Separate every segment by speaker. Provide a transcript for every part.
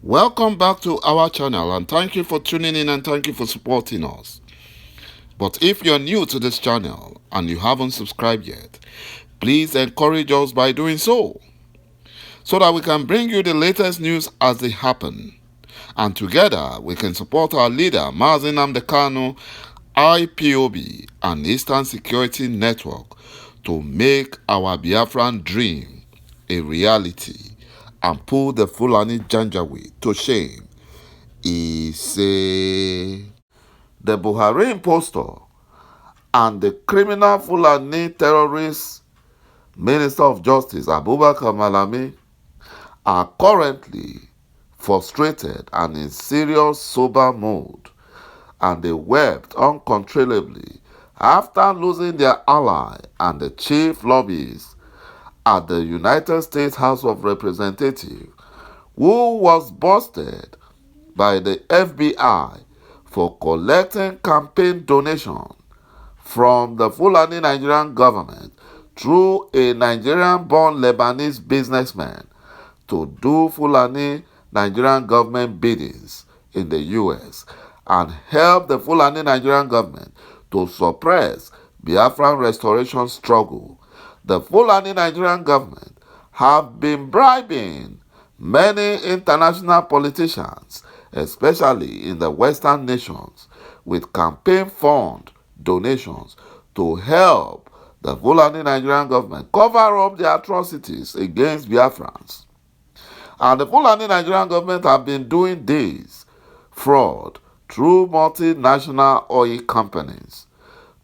Speaker 1: Welcome back to our channel, and thank you for tuning in and thank you for supporting us. But if you're new to this channel and you haven't subscribed yet, please encourage us by doing so that we can bring you the latest news as they happen. And together we can support our leader, Mazi Nnamdi Kanu, IPOB, and Eastern Security Network to make our Biafran dream a reality and put the Fulani Janjaweed to shame. He say the Buhari impostor and the criminal Fulani terrorist Minister of Justice Abubakar Malami are currently frustrated and in serious sober mood, and they wept uncontrollably after losing their ally and the chief lobbyist at the United States House of Representatives, who was busted by the FBI for collecting campaign donations from the Fulani Nigerian government through a Nigerian-born Lebanese businessman to do Fulani Nigerian government biddings in the U.S. and help the Fulani Nigerian government to suppress Biafran restoration struggle. The Fulani Nigerian government have been bribing many international politicians, especially in the Western nations, with campaign fund donations to help the Fulani Nigerian government cover up the atrocities against Biafrans. And the Fulani Nigerian government have been doing this fraud through multinational oil companies,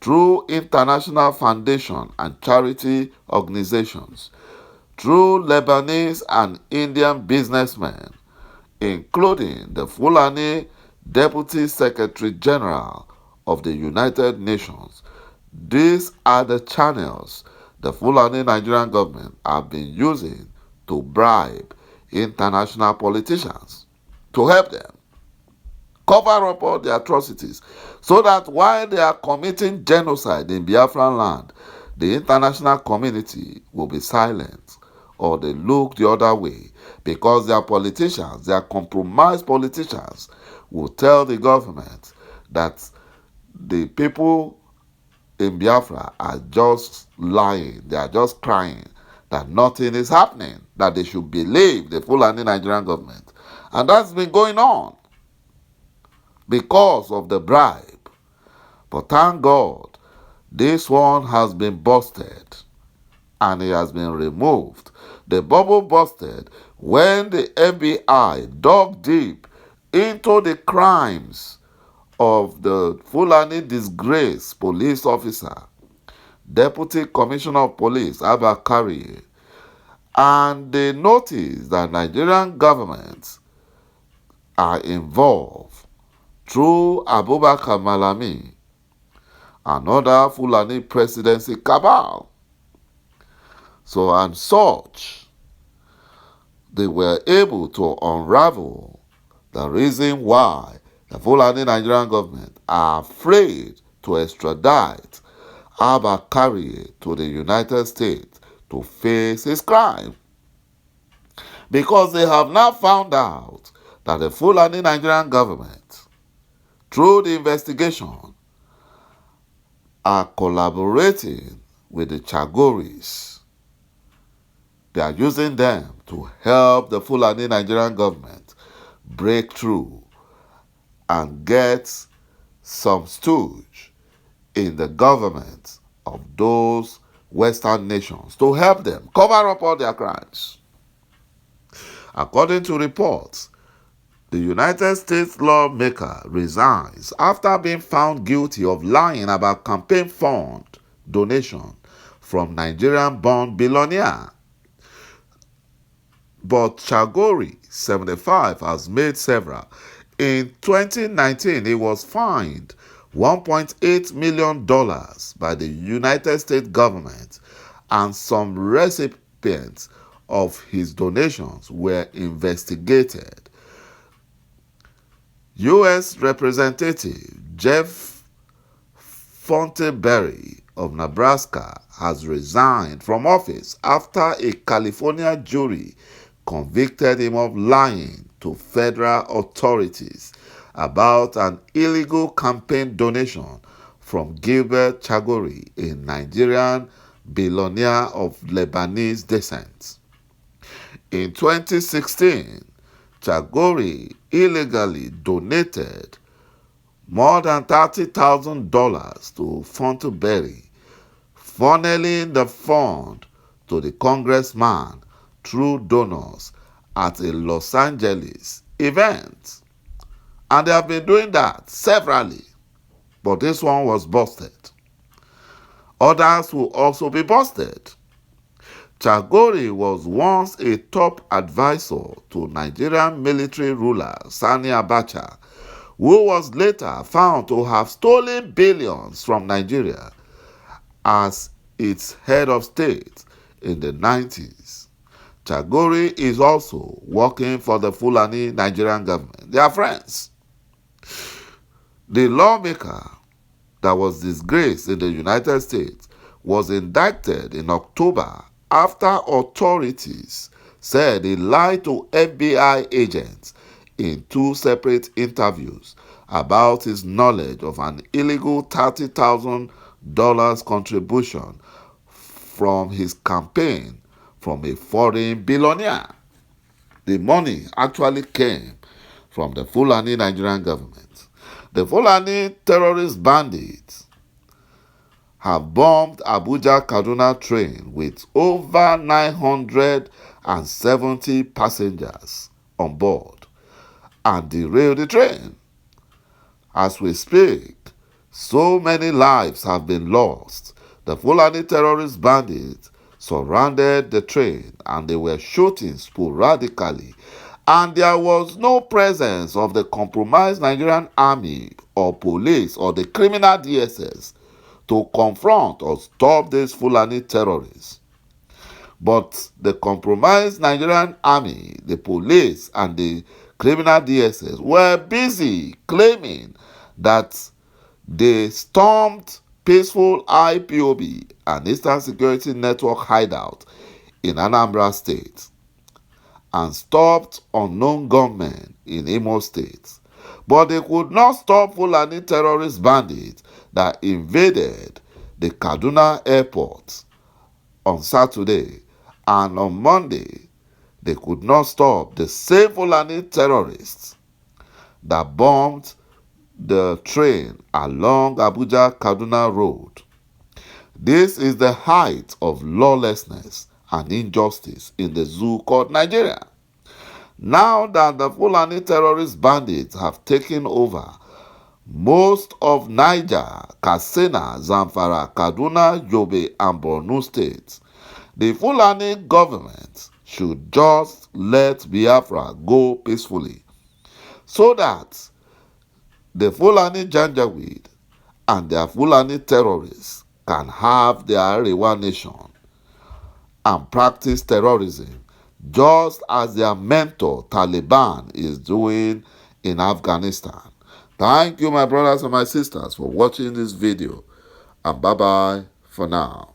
Speaker 1: through international foundation and charity organizations, through Lebanese and Indian businessmen, including the Fulani Deputy Secretary General of the United Nations. These are the channels the Fulani Nigerian government have been using to bribe international politicians to help them cover up all the atrocities, so that while they are committing genocide in Biafran land, the international community will be silent or they look the other way, because their politicians, their compromised politicians, will tell the government that the people in Biafra are just lying, they are just crying, that nothing is happening, that they should believe the Fulani Nigerian government. And that's been going on because of the bribe. But thank God, this one has been busted and it has been removed. The bubble busted when the FBI dug deep into the crimes of the Fulani disgraced police officer, Deputy Commissioner of Police Abba Kari, and they noticed that Nigerian governments are involved through Abubakar Malami and other Fulani presidency cabal. So, and such, they were able to unravel the reason why the Fulani Nigerian government are afraid to extradite Abba Kari to the United States to face his crime. Because they have now found out that the Fulani Nigerian government, through the investigation, are collaborating with the Chagoris. They are using them to help the Fulani Nigerian government break through and get some stooge in the government of those Western nations to help them cover up all their crimes. According to reports, the United States lawmaker resigns after being found guilty of lying about campaign fund donation from Nigerian-born billionaire. But Chagori, 75, has made several. In 2019, he was fined $1.8 million by the United States government, and some recipients of his donations were investigated. U.S. Representative Jeff Fontainberry of Nebraska has resigned from office after a California jury convicted him of lying to federal authorities about an illegal campaign donation from Gilbert Chagori, a Nigerian billionaire of Lebanese descent. In 2016, Chagori illegally donated more than $30,000 to Fontainebleau, funneling the fund to the congressman through donors at a Los Angeles event. And they have been doing that severally, but this one was busted. Others will also be busted. Chagori was once a top advisor to Nigerian military ruler Sani Abacha, who was later found to have stolen billions from Nigeria as its head of state in the 90s. Chagori is also working for the Fulani Nigerian government. They are friends. The lawmaker that was disgraced in the United States was indicted in October after authorities said he lied to FBI agents in 2 separate interviews about his knowledge of an illegal $30,000 contribution from his campaign from a foreign billionaire. The money actually came from the Fulani Nigerian government. The Fulani terrorist bandits have bombed Abuja-Kaduna train with over 970 passengers on board and derailed the train. As we speak, so many lives have been lost. The Fulani terrorist bandits surrounded the train and they were shooting sporadically, and there was no presence of the compromised Nigerian army or police or the criminal DSS to confront or stop these Fulani terrorists. But the compromised Nigerian army, the police, and the criminal DSS were busy claiming that they stormed peaceful IPOB and Eastern Security Network hideout in Anambra State and stopped unknown gunmen in Imo State. But they could not stop Fulani terrorist bandits that invaded the Kaduna airport on Saturday, and on Monday they could not stop the same Fulani terrorists that bombed the train along Abuja-Kaduna Road. This is the height of lawlessness and injustice in the zoo called Nigeria. Now that the Fulani terrorist bandits have taken over most of Niger, Katsina, Zamfara, Kaduna, Yobe, and Borno states, the Fulani government should just let Biafra go peacefully so that the Fulani Janjaweed and their Fulani terrorists can have their Arewa nation and practice terrorism just as their mentor Taliban is doing in Afghanistan. Thank you, my brothers and my sisters, for watching this video, and bye-bye for now.